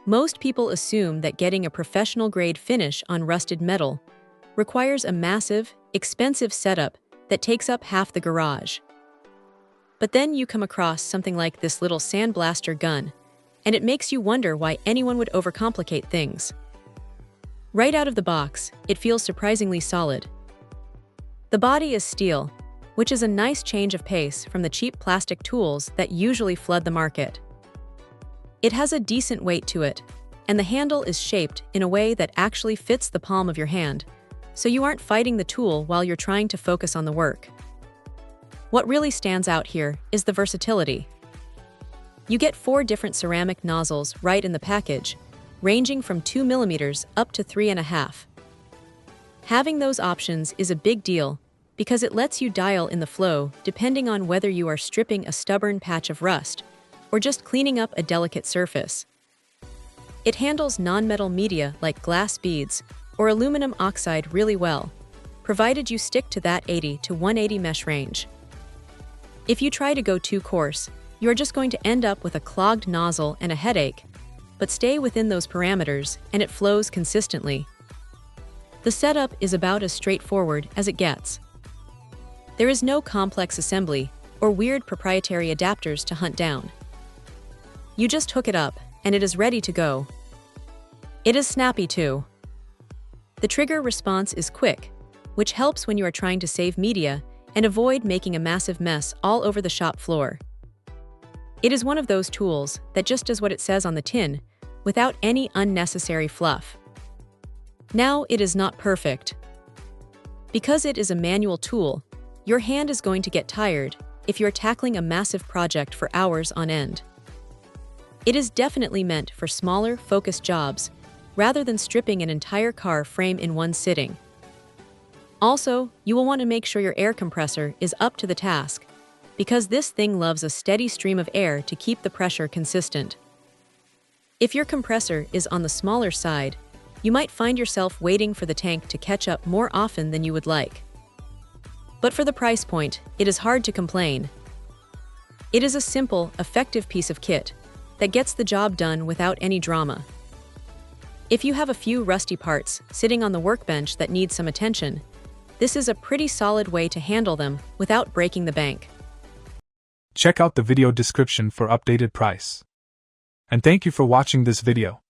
Most people assume that getting a professional-grade finish on rusted metal requires a massive, expensive setup that takes up half the garage. But then you come across something like this little sandblaster gun, and it makes you wonder why anyone would overcomplicate things. Right out of the box, it feels surprisingly solid. The body is steel, which is a nice change of pace from the cheap plastic tools that usually flood the market. It has a decent weight to it, and the handle is shaped in a way that actually fits the palm of your hand, so you aren't fighting the tool while you're trying to focus on the work. What really stands out here is the versatility. You get 4 different ceramic nozzles right in the package, ranging from 2 mm up to 3.5. Having those options is a big deal because it lets you dial in the flow depending on whether you are stripping a stubborn patch of rust or just cleaning up a delicate surface. It handles non-metal media like glass beads or aluminum oxide really well, provided you stick to that 80 to 180 mesh range. If you try to go too coarse, you are just going to end up with a clogged nozzle and a headache, but stay within those parameters and it flows consistently. The setup is about as straightforward as it gets. There is no complex assembly or weird proprietary adapters to hunt down. You just hook it up and it is ready to go. It is snappy too. The trigger response is quick, which helps when you are trying to save media and avoid making a massive mess all over the shop floor. It is one of those tools that just does what it says on the tin, without any unnecessary fluff. Now, it is not perfect. Because it is a manual tool, your hand is going to get tired if you're tackling a massive project for hours on end. It is definitely meant for smaller, focused jobs, rather than stripping an entire car frame in one sitting. Also, you will want to make sure your air compressor is up to the task, because this thing loves a steady stream of air to keep the pressure consistent. If your compressor is on the smaller side, you might find yourself waiting for the tank to catch up more often than you would like. But for the price point, it is hard to complain. It is a simple, effective piece of kit that gets the job done without any drama. If you have a few rusty parts sitting on the workbench that need some attention, this is a pretty solid way to handle them without breaking the bank. Check out the video description for updated price. And thank you for watching this video.